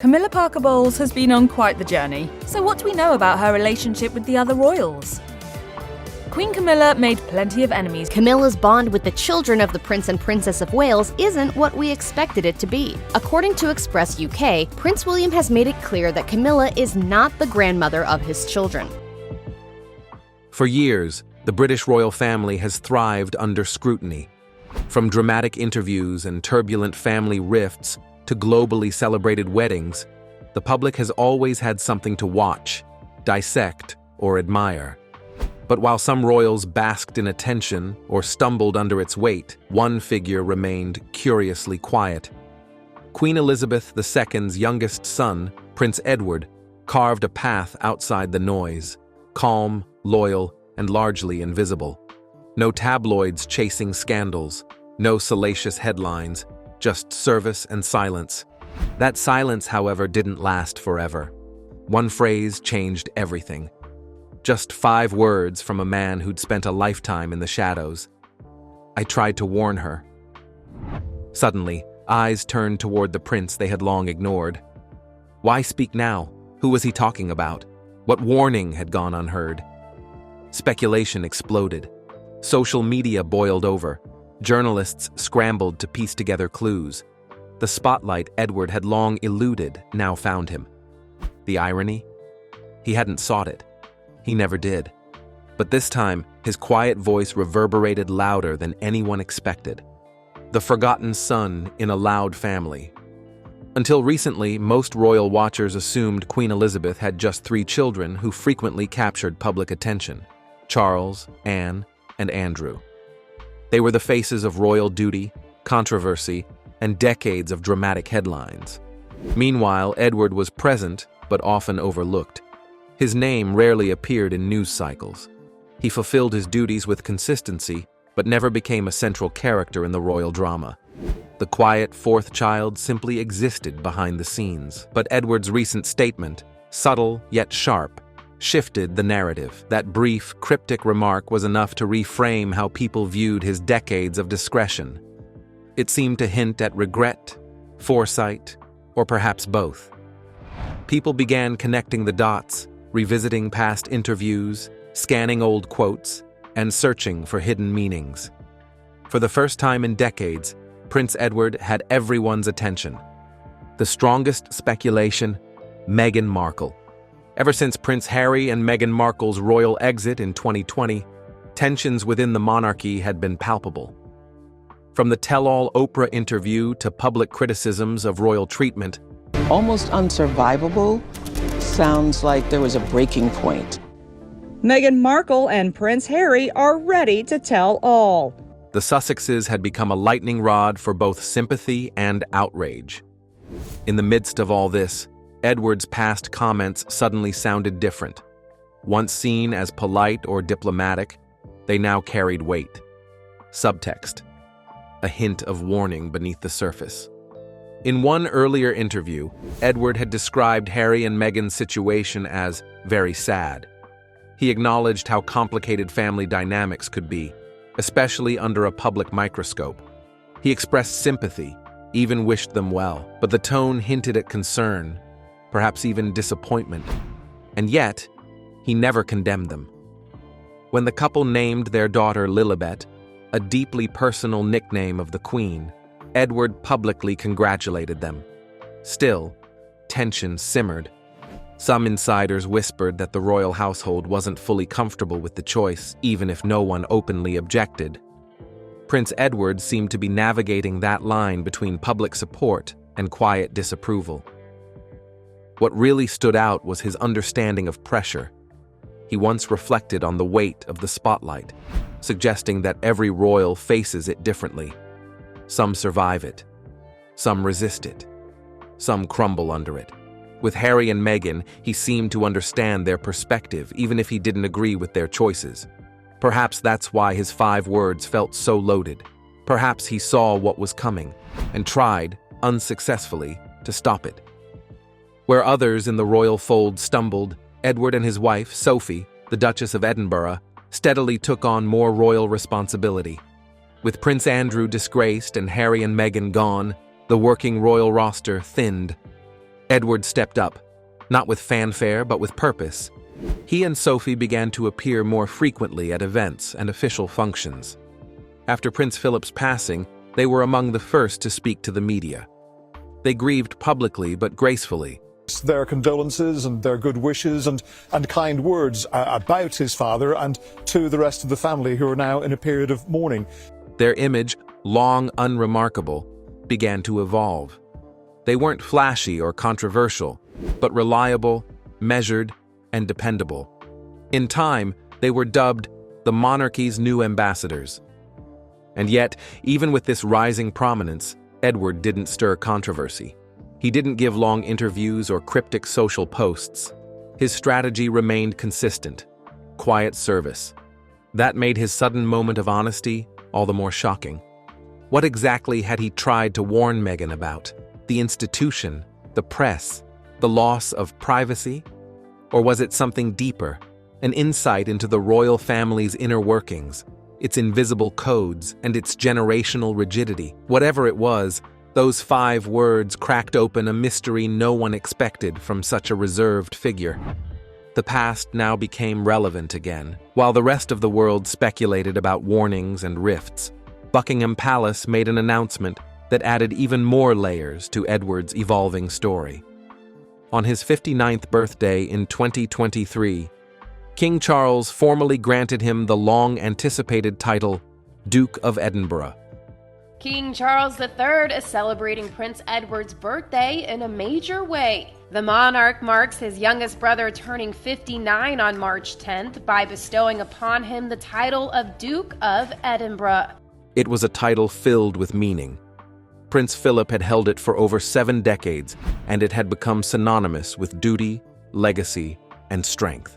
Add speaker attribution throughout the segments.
Speaker 1: Camilla Parker Bowles has been on quite the journey, so what do we know about her relationship with the other royals? Queen Camilla made plenty of enemies.
Speaker 2: Camilla's bond with the children of the Prince and Princess of Wales isn't what we expected it to be. According to Express UK, Prince William has made it clear that Camilla is not the grandmother of his children.
Speaker 3: For years, the British royal family has thrived under scrutiny. From dramatic interviews and turbulent family rifts to globally celebrated weddings, the public has always had something to watch, dissect, or admire. But while some royals basked in attention or stumbled under its weight, one figure remained curiously quiet. Queen Elizabeth II's youngest son, Prince Edward, carved a path outside the noise, calm, loyal, and largely invisible. No tabloids chasing scandals, no salacious headlines, just service and silence. That silence, however, didn't last forever. One phrase changed everything. Just 5 words from a man who'd spent a lifetime in the shadows. I tried to warn her. Suddenly, eyes turned toward the prince they had long ignored. Why speak now? Who was he talking about? What warning had gone unheard? Speculation exploded. Social media boiled over. Journalists scrambled to piece together clues. The spotlight Edward had long eluded now found him. The irony? He hadn't sought it. He never did. But this time, his quiet voice reverberated louder than anyone expected. The forgotten son in a loud family. Until recently, most royal watchers assumed Queen Elizabeth had just 3 children who frequently captured public attention: Charles, Anne, and Andrew. They were the faces of royal duty, controversy, and decades of dramatic headlines. Meanwhile, Edward was present, but often overlooked. His name rarely appeared in news cycles. He fulfilled his duties with consistency, but never became a central character in the royal drama. The quiet 4th child simply existed behind the scenes. But Edward's recent statement, subtle yet sharp, shifted the narrative. That brief, cryptic remark was enough to reframe how people viewed his decades of discretion. It seemed to hint at regret, foresight, or perhaps both. People began connecting the dots, revisiting past interviews, scanning old quotes, and searching for hidden meanings. For the first time in decades, Prince Edward had everyone's attention. The strongest speculation: Meghan Markle. Ever since Prince Harry and Meghan Markle's royal exit in 2020, tensions within the monarchy had been palpable. From the tell-all Oprah interview to public criticisms of royal treatment,
Speaker 4: almost unsurvivable sounds like there was a breaking point.
Speaker 5: Meghan Markle and Prince Harry are ready to tell all.
Speaker 3: The Sussexes had become a lightning rod for both sympathy and outrage. In the midst of all this, Edward's past comments suddenly sounded different. Once seen as polite or diplomatic, they now carried weight. Subtext: a hint of warning beneath the surface. In one earlier interview, Edward had described Harry and Meghan's situation as very sad. He acknowledged how complicated family dynamics could be, especially under a public microscope. He expressed sympathy, even wished them well, but the tone hinted at concern, perhaps even disappointment. And yet, he never condemned them. When the couple named their daughter Lilibet, a deeply personal nickname of the Queen, Edward publicly congratulated them. Still, tension simmered. Some insiders whispered that the royal household wasn't fully comfortable with the choice, even if no one openly objected. Prince Edward seemed to be navigating that line between public support and quiet disapproval. What really stood out was his understanding of pressure. He once reflected on the weight of the spotlight, suggesting that every royal faces it differently. Some survive it. Some resist it. Some crumble under it. With Harry and Meghan, he seemed to understand their perspective, even if he didn't agree with their choices. Perhaps that's why his 5 words felt so loaded. Perhaps he saw what was coming and tried, unsuccessfully, to stop it. Where others in the royal fold stumbled, Edward and his wife, Sophie, the Duchess of Edinburgh, steadily took on more royal responsibility. With Prince Andrew disgraced and Harry and Meghan gone, the working royal roster thinned. Edward stepped up, not with fanfare but with purpose. He and Sophie began to appear more frequently at events and official functions. After Prince Philip's passing, they were among the first to speak to the media. They grieved publicly but gracefully.
Speaker 6: Their condolences and their good wishes and kind words about his father and to the rest of the family who are now in a period of mourning.
Speaker 3: Their image, long unremarkable, began to evolve. They weren't flashy or controversial, but reliable, measured, and dependable. In time, they were dubbed the monarchy's new ambassadors. And yet, even with this rising prominence, Edward didn't stir controversy. He didn't give long interviews or cryptic social posts. His strategy remained consistent: quiet service. That made his sudden moment of honesty all the more shocking. What exactly had he tried to warn Meghan about? The institution, the press, the loss of privacy? Or was it something deeper, an insight into the royal family's inner workings, its invisible codes, and its generational rigidity? Whatever it was, those 5 words cracked open a mystery no one expected from such a reserved figure. The past now became relevant again. While the rest of the world speculated about warnings and rifts, Buckingham Palace made an announcement that added even more layers to Edward's evolving story. On his 59th birthday in 2023, King Charles formally granted him the long-anticipated title Duke of Edinburgh.
Speaker 7: King Charles III is celebrating Prince Edward's birthday in a major way. The monarch marks his youngest brother turning 59 on March 10th by bestowing upon him the title of Duke of Edinburgh.
Speaker 3: It was a title filled with meaning. Prince Philip had held it for over 7 decades, and it had become synonymous with duty, legacy, and strength.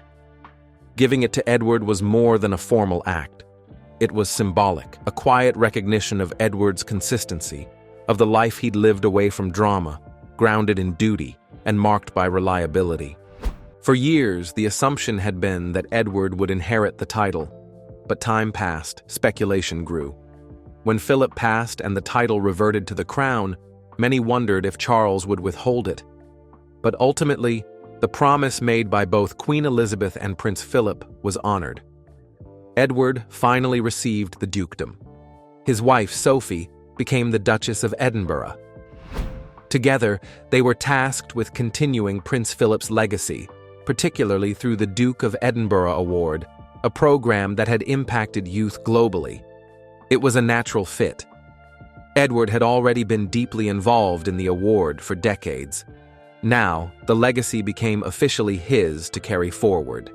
Speaker 3: Giving it to Edward was more than a formal act. It was symbolic, a quiet recognition of Edward's consistency, of the life he'd lived away from drama, grounded in duty, and marked by reliability. For years, the assumption had been that Edward would inherit the title, but time passed, speculation grew. When Philip passed and the title reverted to the crown, many wondered if Charles would withhold it. But ultimately, the promise made by both Queen Elizabeth and Prince Philip was honored. Edward finally received the dukedom. His wife, Sophie, became the Duchess of Edinburgh. Together, they were tasked with continuing Prince Philip's legacy, particularly through the Duke of Edinburgh Award, a program that had impacted youth globally. It was a natural fit. Edward had already been deeply involved in the award for decades. Now, the legacy became officially his to carry forward.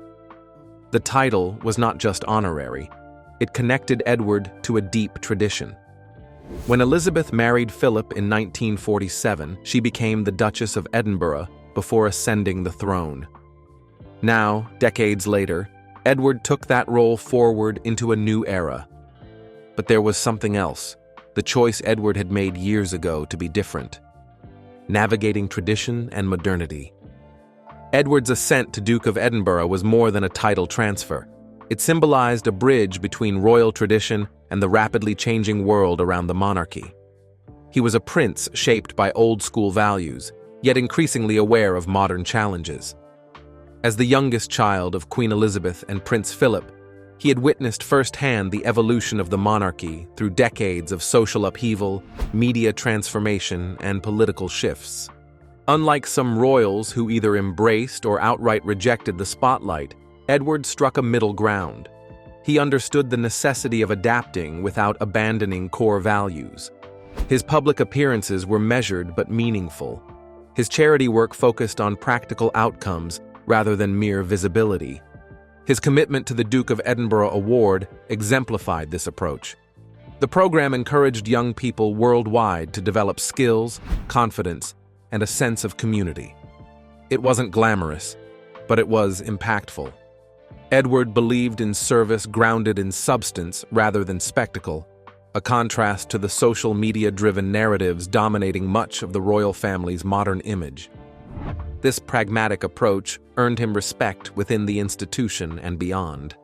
Speaker 3: The title was not just honorary. It connected Edward to a deep tradition. When Elizabeth married Philip in 1947, she became the Duchess of Edinburgh before ascending the throne. Now, decades later, Edward took that role forward into a new era. But there was something else, the choice Edward had made years ago to be different. Navigating tradition and modernity. Edward's ascent to Duke of Edinburgh was more than a title transfer. It symbolized a bridge between royal tradition and the rapidly changing world around the monarchy. He was a prince shaped by old-school values, yet increasingly aware of modern challenges. As the youngest child of Queen Elizabeth and Prince Philip, he had witnessed firsthand the evolution of the monarchy through decades of social upheaval, media transformation, and political shifts. Unlike some royals who either embraced or outright rejected the spotlight, Edward struck a middle ground. He understood the necessity of adapting without abandoning core values. His public appearances were measured but meaningful. His charity work focused on practical outcomes rather than mere visibility. His commitment to the Duke of Edinburgh Award exemplified this approach. The program encouraged young people worldwide to develop skills, confidence, and a sense of community. It wasn't glamorous, but it was impactful. Edward believed in service grounded in substance rather than spectacle, a contrast to the social media-driven narratives dominating much of the royal family's modern image. This pragmatic approach earned him respect within the institution and beyond.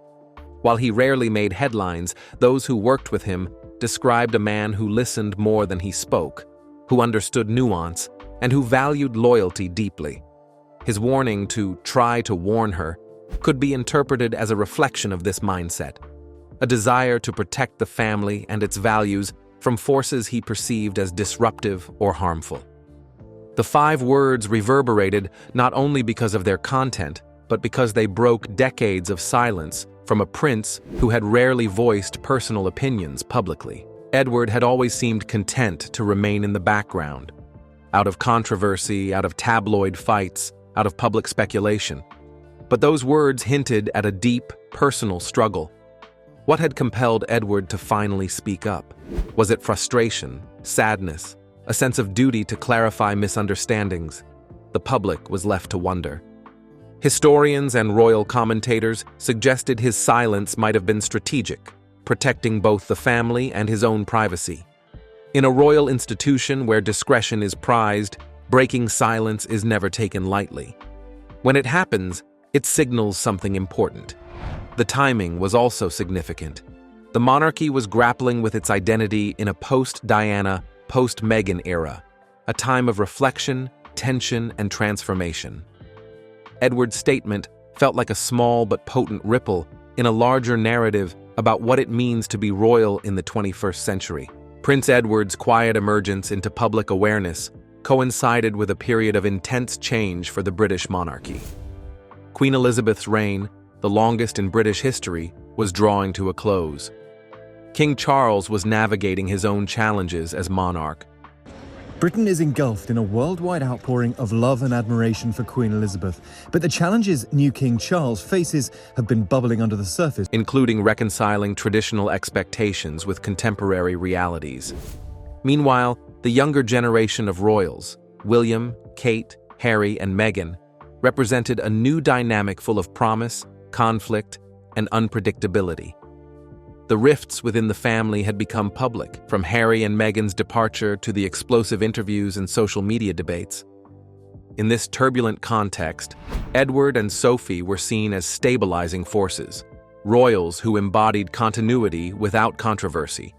Speaker 3: While he rarely made headlines, those who worked with him described a man who listened more than he spoke, who understood nuance, and who valued loyalty deeply. His warning to try to warn her could be interpreted as a reflection of this mindset, a desire to protect the family and its values from forces he perceived as disruptive or harmful. The 5 words reverberated not only because of their content, but because they broke decades of silence from a prince who had rarely voiced personal opinions publicly. Edward had always seemed content to remain in the background, out of controversy, out of tabloid fights, out of public speculation. But those words hinted at a deep, personal struggle. What had compelled Edward to finally speak up? Was it frustration, sadness, a sense of duty to clarify misunderstandings? The public was left to wonder. Historians and royal commentators suggested his silence might have been strategic, protecting both the family and his own privacy. In a royal institution where discretion is prized, breaking silence is never taken lightly. When it happens, it signals something important. The timing was also significant. The monarchy was grappling with its identity in a post-Diana, post-Meghan era, a time of reflection, tension, and transformation. Edward's statement felt like a small but potent ripple in a larger narrative about what it means to be royal in the 21st century. Prince Edward's quiet emergence into public awareness coincided with a period of intense change for the British monarchy. Queen Elizabeth's reign, the longest in British history, was drawing to a close. King Charles was navigating his own challenges as monarch.
Speaker 8: Britain is engulfed in a worldwide outpouring of love and admiration for Queen Elizabeth, but the challenges new King Charles faces have been bubbling under the surface,
Speaker 3: including reconciling traditional expectations with contemporary realities. Meanwhile, the younger generation of royals, William, Kate, Harry, and Meghan, represented a new dynamic full of promise, conflict, and unpredictability. The rifts within the family had become public, from Harry and Meghan's departure to the explosive interviews and social media debates. In this turbulent context, Edward and Sophie were seen as stabilizing forces, royals who embodied continuity without controversy.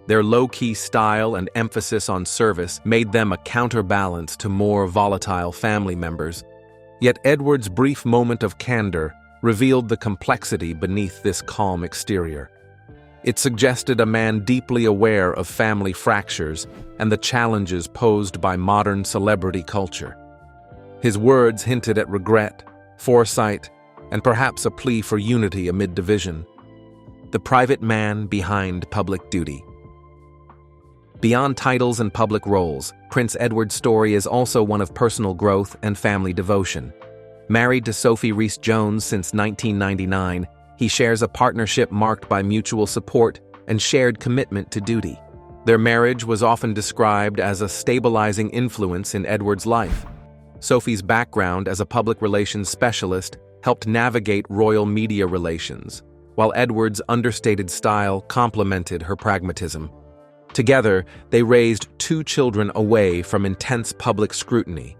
Speaker 3: Their low-key style and emphasis on service made them a counterbalance to more volatile family members. Yet Edward's brief moment of candor revealed the complexity beneath this calm exterior. It suggested a man deeply aware of family fractures and the challenges posed by modern celebrity culture. His words hinted at regret, foresight, and perhaps a plea for unity amid division. The private man behind public duty. Beyond titles and public roles, Prince Edward's story is also one of personal growth and family devotion. Married to Sophie Rhys-Jones since 1999, he shares a partnership marked by mutual support and shared commitment to duty. Their marriage was often described as a stabilizing influence in Edward's life. Sophie's background as a public relations specialist helped navigate royal media relations, while Edward's understated style complemented her pragmatism. Together, they raised 2 children away from intense public scrutiny,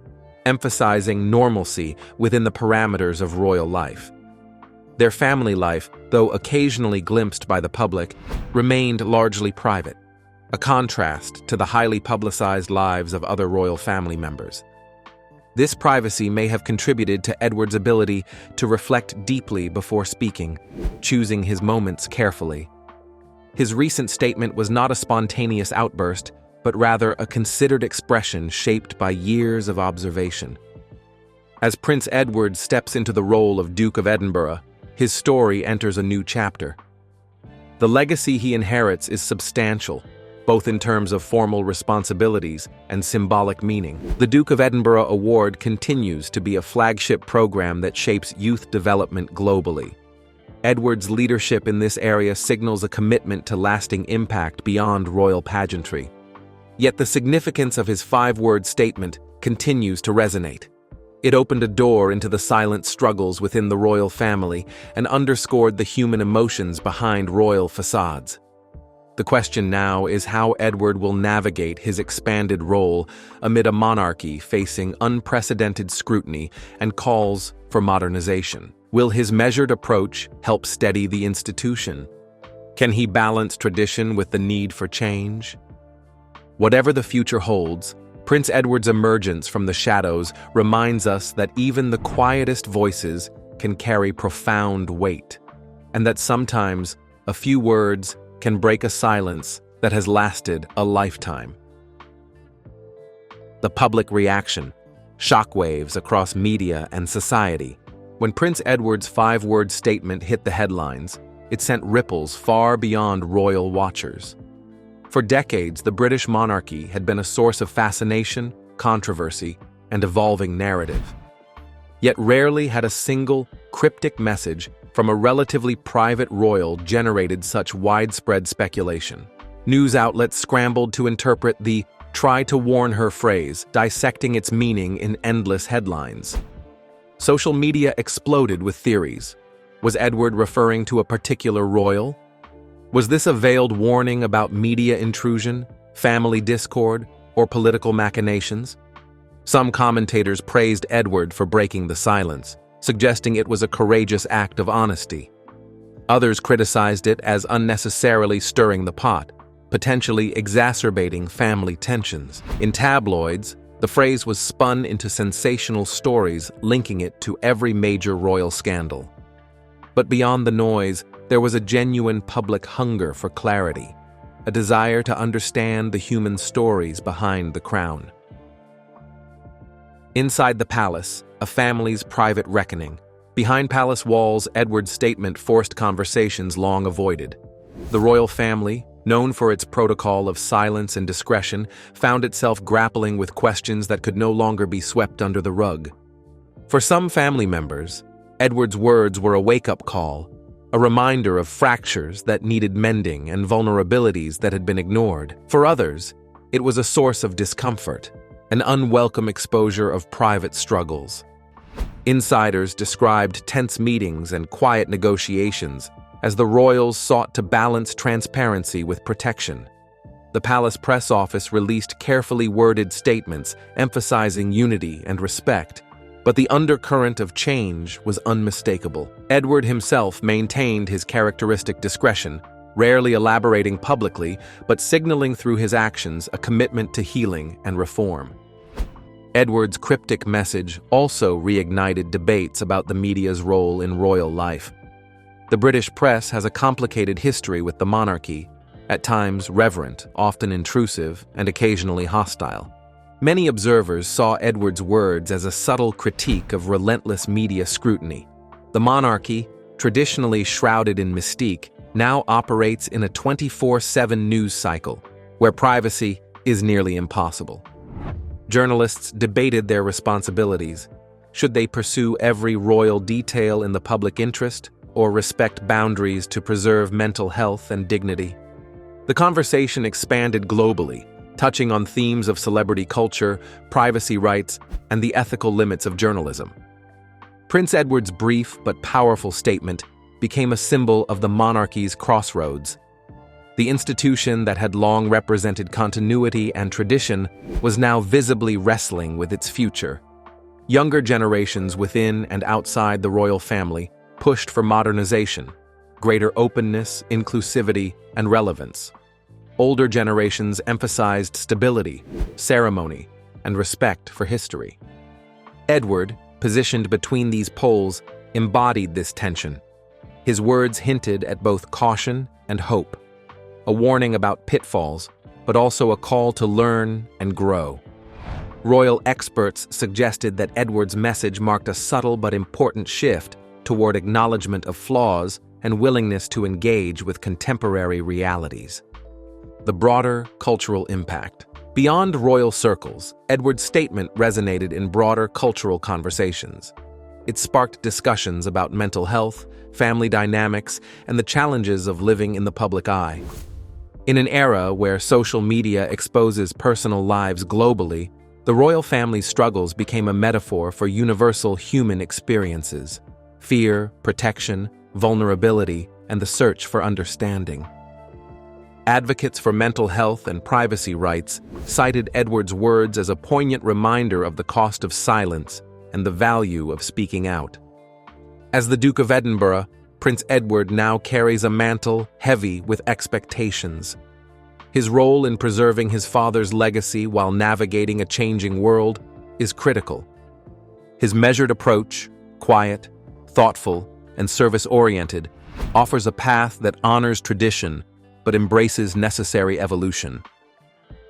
Speaker 3: emphasizing normalcy within the parameters of royal life. Their family life, though occasionally glimpsed by the public, remained largely private, a contrast to the highly publicized lives of other royal family members. This privacy may have contributed to Edward's ability to reflect deeply before speaking, choosing his moments carefully. His recent statement was not a spontaneous outburst, but rather a considered expression shaped by years of observation. As Prince Edward steps into the role of Duke of Edinburgh, his story enters a new chapter. The legacy he inherits is substantial, both in terms of formal responsibilities and symbolic meaning. The Duke of Edinburgh Award continues to be a flagship program that shapes youth development globally. Edward's leadership in this area signals a commitment to lasting impact beyond royal pageantry. Yet the significance of his 5-word statement continues to resonate. It opened a door into the silent struggles within the royal family and underscored the human emotions behind royal facades. The question now is how Edward will navigate his expanded role amid a monarchy facing unprecedented scrutiny and calls for modernization. Will his measured approach help steady the institution? Can he balance tradition with the need for change? Whatever the future holds, Prince Edward's emergence from the shadows reminds us that even the quietest voices can carry profound weight, and that sometimes a few words can break a silence that has lasted a lifetime. The public reaction, shockwaves across media and society. When Prince Edward's 5-word statement hit the headlines, it sent ripples far beyond royal watchers. For decades, the British monarchy had been a source of fascination, controversy, and evolving narrative. Yet rarely had a single, cryptic message from a relatively private royal generated such widespread speculation. News outlets scrambled to interpret the "try to warn her" phrase, dissecting its meaning in endless headlines. Social media exploded with theories. Was Edward referring to a particular royal? Was this a veiled warning about media intrusion, family discord, or political machinations? Some commentators praised Edward for breaking the silence, suggesting it was a courageous act of honesty. Others criticized it as unnecessarily stirring the pot, potentially exacerbating family tensions. In tabloids, the phrase was spun into sensational stories linking it to every major royal scandal. But beyond the noise, there was a genuine public hunger for clarity, a desire to understand the human stories behind the crown. Inside the palace, a family's private reckoning. Behind palace walls, Edward's statement forced conversations long avoided. The royal family, known for its protocol of silence and discretion, found itself grappling with questions that could no longer be swept under the rug. For some family members, Edward's words were a wake-up call, a reminder of fractures that needed mending and vulnerabilities that had been ignored. For others, it was a source of discomfort, an unwelcome exposure of private struggles. Insiders described tense meetings and quiet negotiations as the royals sought to balance transparency with protection. The palace press office released carefully worded statements emphasizing unity and respect, but the undercurrent of change was unmistakable. Edward himself maintained his characteristic discretion, rarely elaborating publicly, but signaling through his actions a commitment to healing and reform. Edward's cryptic message also reignited debates about the media's role in royal life. The British press has a complicated history with the monarchy, at times reverent, often intrusive, and occasionally hostile. Many observers saw Edward's words as a subtle critique of relentless media scrutiny. The monarchy, traditionally shrouded in mystique, now operates in a 24/7 news cycle, where privacy is nearly impossible. Journalists debated their responsibilities. Should they pursue every royal detail in the public interest, or respect boundaries to preserve mental health and dignity? The conversation expanded globally, touching on themes of celebrity culture, privacy rights, and the ethical limits of journalism. Prince Edward's brief but powerful statement became a symbol of the monarchy's crossroads. The institution that had long represented continuity and tradition was now visibly wrestling with its future. Younger generations within and outside the royal family pushed for modernization, greater openness, inclusivity, and relevance. Older generations emphasized stability, ceremony, and respect for history. Edward, positioned between these poles, embodied this tension. His words hinted at both caution and hope, a warning about pitfalls, but also a call to learn and grow. Royal experts suggested that Edward's message marked a subtle but important shift toward acknowledgement of flaws and willingness to engage with contemporary realities. The broader cultural impact. Beyond royal circles, Edward's statement resonated in broader cultural conversations. It sparked discussions about mental health, family dynamics, and the challenges of living in the public eye. In an era where social media exposes personal lives globally, the royal family's struggles became a metaphor for universal human experiences: fear, protection, vulnerability, and the search for understanding. Advocates for mental health and privacy rights cited Edward's words as a poignant reminder of the cost of silence and the value of speaking out. As the Duke of Edinburgh, Prince Edward now carries a mantle heavy with expectations. His role in preserving his father's legacy while navigating a changing world is critical. His measured approach, quiet, thoughtful, and service-oriented, offers a path that honors tradition but embraces necessary evolution.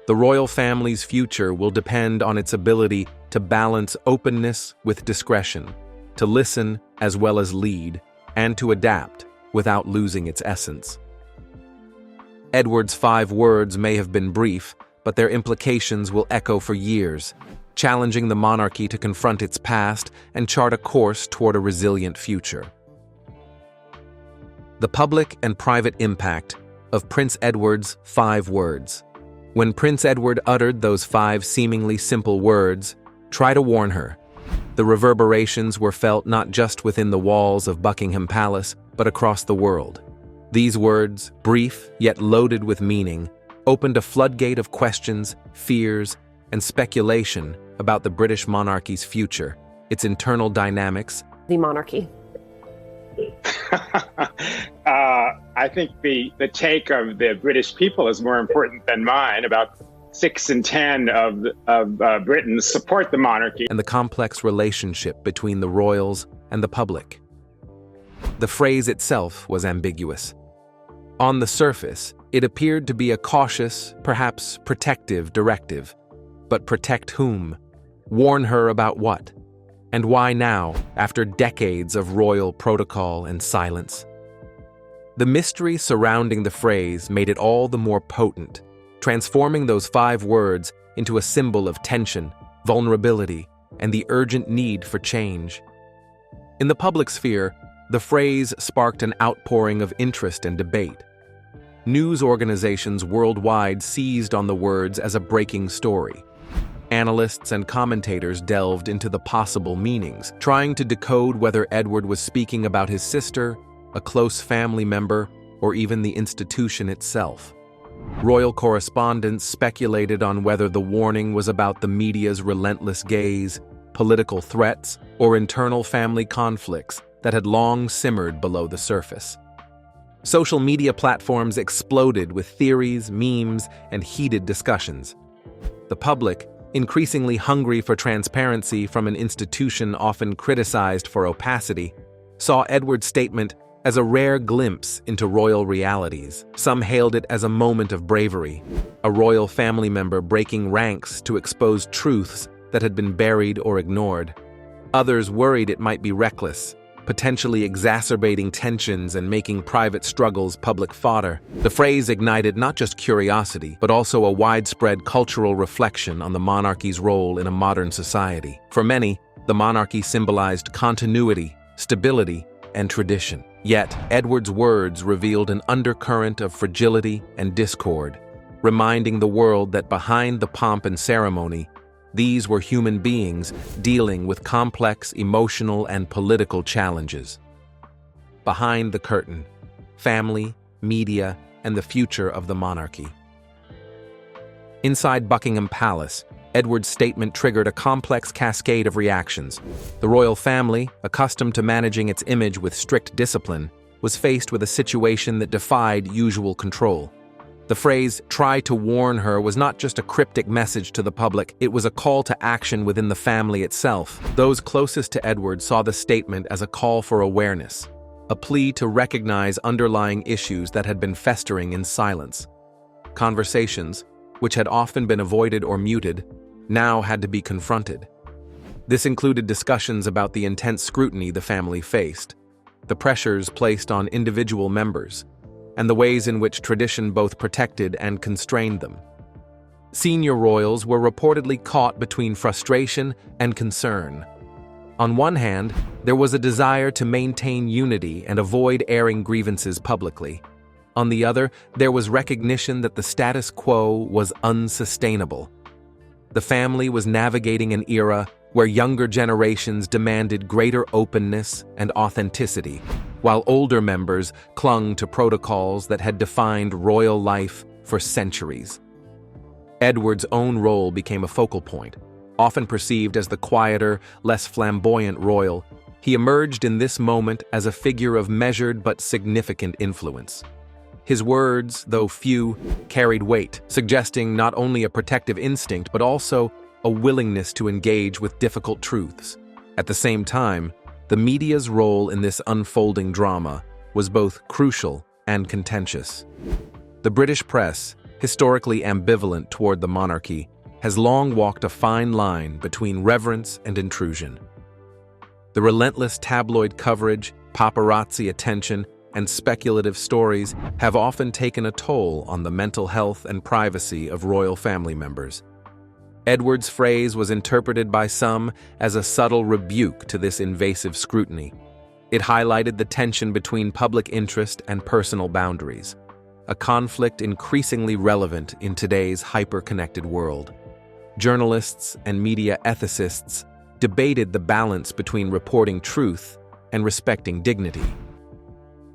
Speaker 3: The royal family's future will depend on its ability to balance openness with discretion, to listen as well as lead, and to adapt without losing its essence. Edward's 5 words may have been brief, but their implications will echo for years, challenging the monarchy to confront its past and chart a course toward a resilient future. The public and private impact of Prince Edward's 5 words. When Prince Edward uttered those 5 seemingly simple words, "Try to warn her," the reverberations were felt not just within the walls of Buckingham Palace, but across the world. These words, brief yet loaded with meaning, opened a floodgate of questions, fears, and speculation about the British monarchy's future, its internal dynamics.
Speaker 9: The monarchy.
Speaker 10: I think the take of the British people is more important than mine. About 6 in 10 of Britons support the monarchy.
Speaker 3: And the complex relationship between the royals and the public. The phrase itself was ambiguous. On the surface, it appeared to be a cautious, perhaps protective directive. But protect whom? Warn her about what? And why now, after decades of royal protocol and silence? The mystery surrounding the phrase made it all the more potent, transforming those 5 words into a symbol of tension, vulnerability, and the urgent need for change. In the public sphere, the phrase sparked an outpouring of interest and debate. News organizations worldwide seized on the words as a breaking story. Analysts and commentators delved into the possible meanings, trying to decode whether Edward was speaking about his sister, a close family member, or even the institution itself. Royal correspondents speculated on whether the warning was about the media's relentless gaze, political threats, or internal family conflicts that had long simmered below the surface. Social media platforms exploded with theories, memes, and heated discussions. The public, increasingly hungry for transparency from an institution often criticized for opacity, saw Edward's statement as a rare glimpse into royal realities. Some hailed it as a moment of bravery, a royal family member breaking ranks to expose truths that had been buried or ignored. Others worried it might be reckless, potentially exacerbating tensions and making private struggles public fodder. The phrase ignited not just curiosity, but also a widespread cultural reflection on the monarchy's role in a modern society. For many, the monarchy symbolized continuity, stability, and tradition. Yet, Edward's words revealed an undercurrent of fragility and discord, reminding the world that behind the pomp and ceremony, these were human beings dealing with complex emotional and political challenges. Behind the curtain, family, media, and the future of the monarchy. Inside Buckingham Palace, Edward's statement triggered a complex cascade of reactions. The royal family, accustomed to managing its image with strict discipline, was faced with a situation that defied usual control. The phrase, "try to warn her," was not just a cryptic message to the public, it was a call to action within the family itself. Those closest to Edward saw the statement as a call for awareness, a plea to recognize underlying issues that had been festering in silence. Conversations, which had often been avoided or muted, now had to be confronted. This included discussions about the intense scrutiny the family faced, the pressures placed on individual members, and the ways in which tradition both protected and constrained them. Senior royals were reportedly caught between frustration and concern. On one hand, there was a desire to maintain unity and avoid airing grievances publicly. On the other, there was recognition that the status quo was unsustainable. The family was navigating an era where younger generations demanded greater openness and authenticity, while older members clung to protocols that had defined royal life for centuries. Edward's own role became a focal point. Often perceived as the quieter, less flamboyant royal, he emerged in this moment as a figure of measured but significant influence. His words, though few, carried weight, suggesting not only a protective instinct but also a willingness to engage with difficult truths. At the same time, the media's role in this unfolding drama was both crucial and contentious. The British press, historically ambivalent toward the monarchy, has long walked a fine line between reverence and intrusion. The relentless tabloid coverage, paparazzi attention, and speculative stories have often taken a toll on the mental health and privacy of royal family members. Edward's phrase was interpreted by some as a subtle rebuke to this invasive scrutiny. It highlighted the tension between public interest and personal boundaries, a conflict increasingly relevant in today's hyper-connected world. Journalists and media ethicists debated the balance between reporting truth and respecting dignity.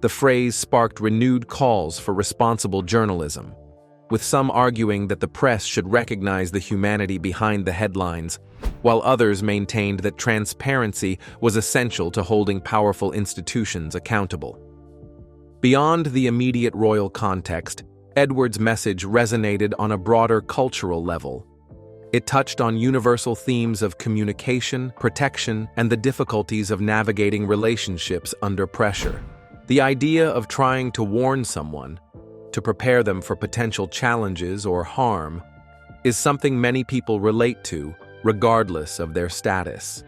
Speaker 3: The phrase sparked renewed calls for responsible journalism, with some arguing that the press should recognize the humanity behind the headlines, while others maintained that transparency was essential to holding powerful institutions accountable. Beyond the immediate royal context, Edward's message resonated on a broader cultural level. It touched on universal themes of communication, protection, and the difficulties of navigating relationships under pressure. The idea of trying to warn someone, to prepare them for potential challenges or harm, is something many people relate to, regardless of their status.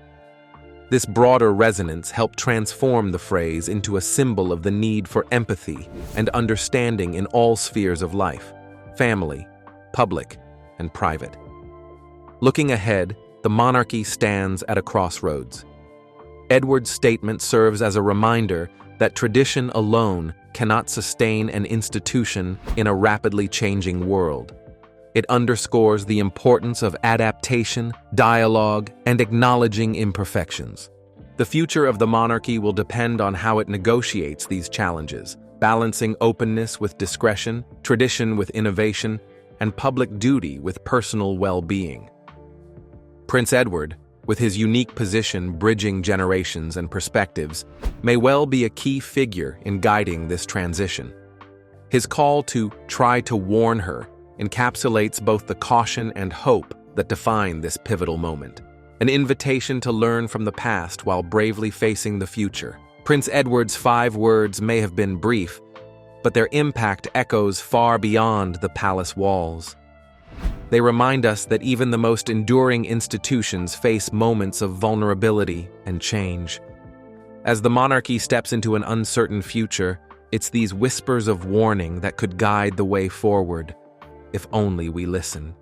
Speaker 3: This broader resonance helped transform the phrase into a symbol of the need for empathy and understanding in all spheres of life: family, public, and private. Looking ahead, the monarchy stands at a crossroads. Edward's statement serves as a reminder that tradition alone cannot sustain an institution in a rapidly changing world. It underscores the importance of adaptation, dialogue, and acknowledging imperfections. The future of the monarchy will depend on how it negotiates these challenges, balancing openness with discretion, tradition with innovation, and public duty with personal well-being. Prince Edward, with his unique position bridging generations and perspectives, may well be a key figure in guiding this transition. His call to try to warn her encapsulates both the caution and hope that define this pivotal moment, an invitation to learn from the past while bravely facing the future. Prince Edward's 5 words may have been brief, but their impact echoes far beyond the palace walls. They remind us that even the most enduring institutions face moments of vulnerability and change. As the monarchy steps into an uncertain future, it's these whispers of warning that could guide the way forward, if only we listen.